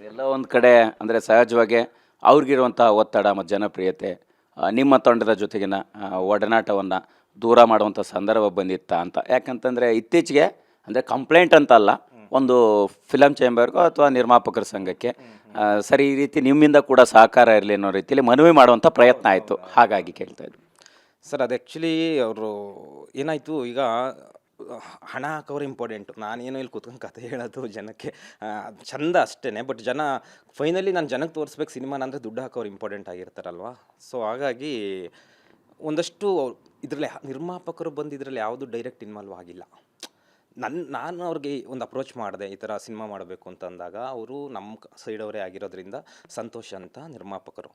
ಎಲ್ಲ ಒಂದು ಕಡೆ ಅಂದರೆ ಸಹಜವಾಗಿ ಅವ್ರಿಗಿರುವಂಥ ಒತ್ತಡ ಮತ್ತು ಜನಪ್ರಿಯತೆ ನಿಮ್ಮ ತಂಡದ ಜೊತೆಗಿನ ಒಡನಾಟವನ್ನು ದೂರ ಮಾಡುವಂಥ ಸಂದರ್ಭ ಬಂದಿತ್ತಾ ಅಂತ. ಯಾಕಂತಂದರೆ ಇತ್ತೀಚೆಗೆ ಅಂದರೆ ಕಂಪ್ಲೇಂಟ್ ಅಂತ ಅಲ್ಲ, ಒಂದು ಫಿಲಮ್ ಚೇಂಬರ್ಗೋ ಅಥವಾ ನಿರ್ಮಾಪಕರ ಸಂಘಕ್ಕೆ ಸರಿ ಈ ರೀತಿ ನಿಮ್ಮಿಂದ ಕೂಡ ಸಹಕಾರ ಇರಲಿ ಅನ್ನೋ ರೀತಿಯಲ್ಲಿ ಮನವಿ ಮಾಡುವಂಥ ಪ್ರಯತ್ನ ಆಯಿತು. ಹಾಗಾಗಿ ಕೇಳ್ತಾ ಇದ್ವಿ ಸರ್. ಅದು ಆ್ಯಕ್ಚುಲಿ ಅವರು ಏನಾಯಿತು, ಈಗ ಹಣ ಹಾಕೋರು ಇಂಪಾರ್ಟೆಂಟು. ನಾನೇನು ಇಲ್ಲಿ ಕೂತ್ಕೊಂಡು ಕತೆ ಹೇಳೋದು ಜನಕ್ಕೆ ಚಂದ ಅಷ್ಟೇ. ಬಟ್ ಜನ ಫೈನಲಿ ನಾನು ಜನಕ್ಕೆ ತೋರಿಸ್ಬೇಕು ಸಿನಿಮಾನ ಅಂದರೆ ದುಡ್ಡು ಹಾಕೋರು ಇಂಪಾರ್ಟೆಂಟ್ ಆಗಿರ್ತಾರಲ್ವ. ಸೊ ಹಾಗಾಗಿ ಒಂದಷ್ಟು ಇದರಲ್ಲಿ ನಿರ್ಮಾಪಕರು ಬಂದು ಇದರಲ್ಲಿ ಯಾವುದು ಡೈರೆಕ್ಟ್ ಇನ್ವಾಲ್ವ್ ಆಗಿಲ್ಲ. ನಾನು ಅವ್ರಿಗೆ ಒಂದು ಅಪ್ರೋಚ್ ಮಾಡಿದೆ, ಈ ಥರ ಸಿನಿಮಾ ಮಾಡಬೇಕು ಅಂತ ಅಂದಾಗ ಅವರು ನಮ್ಮ ಸೈಡವರೇ ಆಗಿರೋದ್ರಿಂದ ಸಂತೋಷ್ ಅಂತ ನಿರ್ಮಾಪಕರು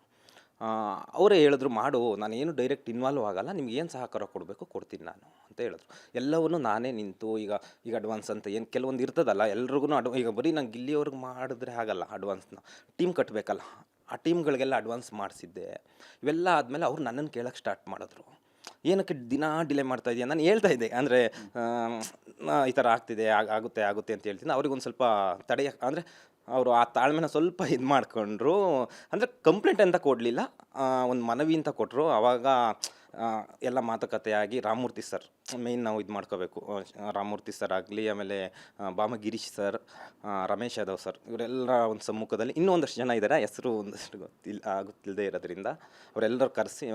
ಅವರೇ ಹೇಳಿದ್ರು, ಮಾಡು, ನಾನೇನು ಡೈರೆಕ್ಟ್ ಇನ್ವಾಲ್ವ್ ಆಗಲ್ಲ, ನಿಮ್ಗೆ ಏನು ಸಹಕಾರ ಕೊಡಬೇಕು ಕೊಡ್ತೀನಿ ನಾನು ಅಂತ ಹೇಳಿದ್ರು. ಎಲ್ಲವನ್ನೂ ನಾನೇ ನಿಂತು ಈಗ ಅಡ್ವಾನ್ಸ್ ಅಂತ ಏನು ಕೆಲವೊಂದು ಇರ್ತದಲ್ಲ, ಎಲ್ರಿಗೂ ಈಗ ಬರೀ ನಂಗೆ ಗಿಲ್ಲಿಯವ್ರಿಗೆ ಮಾಡಿದ್ರೆ ಆಗಲ್ಲ. ಅಡ್ವಾನ್ಸ್ನ ಟೀಮ್ ಕಟ್ಟಬೇಕಲ್ಲ, ಆ ಟೀಮ್ಗಳಿಗೆಲ್ಲ ಅಡ್ವಾನ್ಸ್ ಮಾಡಿಸಿದ್ದೆ. ಇವೆಲ್ಲ ಆದಮೇಲೆ ಅವ್ರು ನನ್ನನ್ನು ಕೇಳೋಕ್ಕೆ ಸ್ಟಾರ್ಟ್ ಮಾಡಿದ್ರು, ಏನಕ್ಕೆ ದಿನ ಡಿಲೇ ಮಾಡ್ತಾ ಇದೆಯಾ. ನಾನು ಹೇಳ್ತಾ ಇದ್ದೆ, ಅಂದರೆ ಈ ಥರ ಆಗ್ತಿದೆ, ಆಗುತ್ತೆ ಅಂತ ಹೇಳ್ತೀನಿ. ಅವ್ರಿಗೊಂದು ಸ್ವಲ್ಪ ತಡೆಯಕ್ಕೆ ಅಂದರೆ ಅವರು ಆ ತಾಳ್ಮೆನ ಸ್ವಲ್ಪ ಇದು ಮಾಡಿಕೊಂಡ್ರು. ಅಂದರೆ ಕಂಪ್ಲೇಂಟ್ ಅಂತ ಕೊಡಲಿಲ್ಲ, ಒಂದು ಮನವಿ ಅಂತ ಕೊಟ್ಟರು. ಆವಾಗ ಎಲ್ಲ ಮಾತುಕತೆಯಾಗಿ ರಾಮಮೂರ್ತಿ ಸರ್ ಮೇಯ್ನ್ ನಾವು ಇದು ಮಾಡ್ಕೋಬೇಕು. ರಾಮಮೂರ್ತಿ ಸರ್ ಆಗಲಿ, ಆಮೇಲೆ ಬಾಮ ಗಿರೀಶ್ ಸರ್, ರಮೇಶ್ ಯಾದವ್ ಸರ್, ಇವರೆಲ್ಲ ಒಂದು ಸಮ್ಮುಖದಲ್ಲಿ ಇನ್ನೂ ಒಂದಷ್ಟು ಜನ ಇದ್ದಾರೆ, ಹೆಸರು ಒಂದಷ್ಟು ಗೊತ್ತಿಲ್ಲದೆ ಇರೋದ್ರಿಂದ ಅವರೆಲ್ಲರೂ ಕರೆಸಿ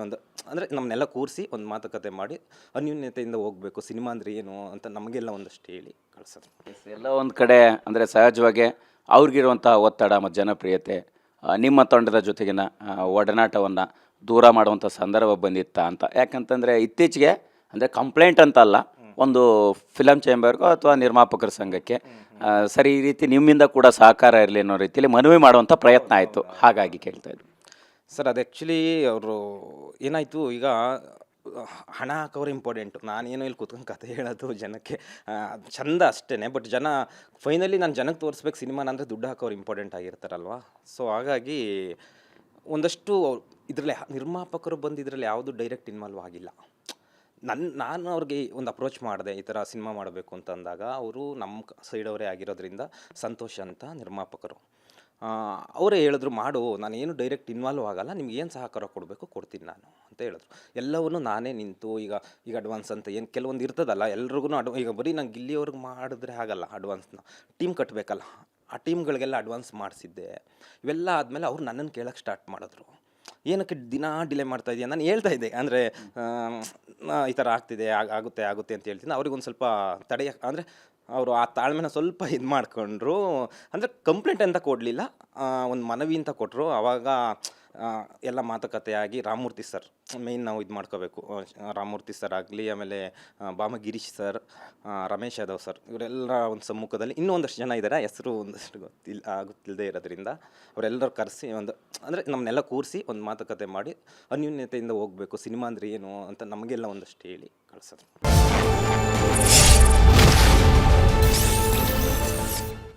ಅಂದರೆ ನಮ್ಮನ್ನೆಲ್ಲ ಕೂರಿಸಿ ಒಂದು ಮಾತುಕತೆ ಮಾಡಿ ಅನ್ಯೂನ್ಯತೆಯಿಂದ ಹೋಗಬೇಕು, ಸಿನಿಮಾ ಅಂದರೆ ಏನು ಅಂತ ನಮಗೆಲ್ಲ ಒಂದಷ್ಟು ಹೇಳಿ ಕಳಿಸೋದು. ಎಲ್ಲ ಒಂದು ಕಡೆ ಅಂದರೆ ಸಹಜವಾಗಿ ಅವ್ರಿಗಿರುವಂಥ ಒತ್ತಡ ಮತ್ತು ಜನಪ್ರಿಯತೆ ನಿಮ್ಮ ತಂಡದ ಜೊತೆಗಿನ ಒಡನಾಟವನ್ನು ದೂರ ಮಾಡುವಂಥ ಸಂದರ್ಭ ಬಂದಿತ್ತಾ ಅಂತ. ಯಾಕಂತಂದರೆ ಇತ್ತೀಚೆಗೆ ಅಂದರೆ ಕಂಪ್ಲೇಂಟ್ ಅಂತ ಅಲ್ಲ, ಒಂದು ಫಿಲಮ್ ಚೇಂಬರ್ಗೋ ಅಥವಾ ನಿರ್ಮಾಪಕರ ಸಂಘಕ್ಕೆ ಸರಿ ಈ ರೀತಿ ನಿಮ್ಮಿಂದ ಕೂಡ ಸಹಕಾರ ಇರಲಿ ಅನ್ನೋ ರೀತಿಯಲ್ಲಿ ಮನವಿ ಮಾಡುವಂಥ ಪ್ರಯತ್ನ ಆಯಿತು. ಹಾಗಾಗಿ ಕೇಳ್ತಾ ಇದ್ವಿ ಸರ್. ಅದು ಆ್ಯಕ್ಚುಲಿ ಅವರು ಏನಾಯಿತು, ಈಗ ಹಣ ಹಾಕೋರು ಇಂಪಾರ್ಟೆಂಟು. ನಾನೇನು ಇಲ್ಲಿ ಕೂತ್ಕೊಂಡು ಕತೆ ಹೇಳೋದು ಜನಕ್ಕೆ ಚಂದ ಅಷ್ಟೇ. ಬಟ್ ಜನ ಫೈನಲಿ ನಾನು ಜನಕ್ಕೆ ತೋರಿಸ್ಬೇಕು ಸಿನಿಮಾನ ಅಂದರೆ ದುಡ್ಡು ಹಾಕೋರು ಇಂಪಾರ್ಟೆಂಟ್ ಆಗಿರ್ತಾರಲ್ವ. ಸೊ ಹಾಗಾಗಿ ಒಂದಷ್ಟು ಇದರಲ್ಲಿ ನಿರ್ಮಾಪಕರು ಬಂದು ಇದರಲ್ಲಿ ಯಾವುದು ಡೈರೆಕ್ಟ್ ಇನ್ವಾಲ್ವ್ ಆಗಿಲ್ಲ. ನಾನು ಅವ್ರಿಗೆ ಒಂದು ಅಪ್ರೋಚ್ ಮಾಡಿದೆ, ಈ ಥರ ಸಿನಿಮಾ ಮಾಡಬೇಕು ಅಂತ ಅಂದಾಗ ಅವರು ನಮ್ಮ ಸೈಡವರೇ ಆಗಿರೋದ್ರಿಂದ ಸಂತೋಷ್ ಅಂತ ನಿರ್ಮಾಪಕರು ಅವರೇ ಹೇಳಿದ್ರು, ಮಾಡು, ನಾನೇನು ಡೈರೆಕ್ಟ್ ಇನ್ವಾಲ್ವ್ ಆಗಲ್ಲ, ನಿಮ್ಗೆ ಏನು ಸಹಕಾರ ಕೊಡಬೇಕು ಕೊಡ್ತೀನಿ ನಾನು ಅಂತ ಹೇಳಿದ್ರು. ಎಲ್ಲವನ್ನೂ ನಾನೇ ನಿಂತು ಈಗ ಅಡ್ವಾನ್ಸ್ ಅಂತ ಏನು ಕೆಲವೊಂದು ಇರ್ತದಲ್ಲ, ಎಲ್ರಿಗೂ ಈಗ ಬರೀ ನಂಗೆ ಗಿಲ್ಲಿಯವ್ರಿಗೆ ಮಾಡಿದ್ರೆ ಆಗಲ್ಲ. ಅಡ್ವಾನ್ಸ್ನ ಟೀಮ್ ಕಟ್ಟಬೇಕಲ್ಲ, ಆ ಟೀಮ್ಗಳಿಗೆಲ್ಲ ಅಡ್ವಾನ್ಸ್ ಮಾಡಿಸಿದ್ದೆ. ಇವೆಲ್ಲ ಆದಮೇಲೆ ಅವ್ರು ನನ್ನನ್ನು ಕೇಳೋಕ್ಕೆ ಸ್ಟಾರ್ಟ್ ಮಾಡಿದ್ರು, ಏನಕ್ಕೆ ದಿನ ಡಿಲೇ ಮಾಡ್ತಾ ಇದೆಯಾ. ನಾನು ಹೇಳ್ತಾ ಇದ್ದೆ, ಅಂದರೆ ಈ ಥರ ಆಗ್ತಿದೆ, ಆಗುತ್ತೆ ಅಂತ ಹೇಳ್ತೀನಿ. ಅವ್ರಿಗೊಂದು ಸ್ವಲ್ಪ ತಡೆಯಕ್ಕೆ ಅಂದರೆ ಅವರು ಆ ತಾಳ್ಮೆನ ಸ್ವಲ್ಪ ಇದು ಮಾಡಿಕೊಂಡ್ರು. ಅಂದರೆ ಕಂಪ್ಲೇಂಟ್ ಅಂತ ಕೊಡಲಿಲ್ಲ, ಒಂದು ಮನವಿ ಅಂತ ಕೊಟ್ಟರು. ಆವಾಗ ಎಲ್ಲ ಮಾತುಕತೆಯಾಗಿ ರಾಮಮೂರ್ತಿ ಸರ್ ಮೇಯ್ನ್ ನಾವು ಇದು ಮಾಡ್ಕೋಬೇಕು. ರಾಮಮೂರ್ತಿ ಸರ್ ಆಗಲಿ, ಆಮೇಲೆ ಬಾಮ ಗಿರೀಶ್ ಸರ್, ರಮೇಶ್ ಯಾದವ್ ಸರ್, ಇವರೆಲ್ಲ ಒಂದು ಸಮ್ಮುಖದಲ್ಲಿ ಇನ್ನೂ ಒಂದಷ್ಟು ಜನ ಇದ್ದಾರೆ, ಹೆಸರು ಒಂದಷ್ಟು ಗೊತ್ತಿಲ್ಲದೆ ಇರೋದ್ರಿಂದ ಅವರೆಲ್ಲರೂ ಕರೆಸಿ ಅಂದರೆ ನಮ್ಮನ್ನೆಲ್ಲ ಕೂರಿಸಿ ಒಂದು ಮಾತುಕತೆ ಮಾಡಿ ಅನ್ಯೂನ್ಯತೆಯಿಂದ ಹೋಗಬೇಕು, ಸಿನಿಮಾ ಅಂದರೆ ಏನು ಅಂತ ನಮಗೆಲ್ಲ ಒಂದಷ್ಟು ಹೇಳಿ ಕಳಿಸೋದು.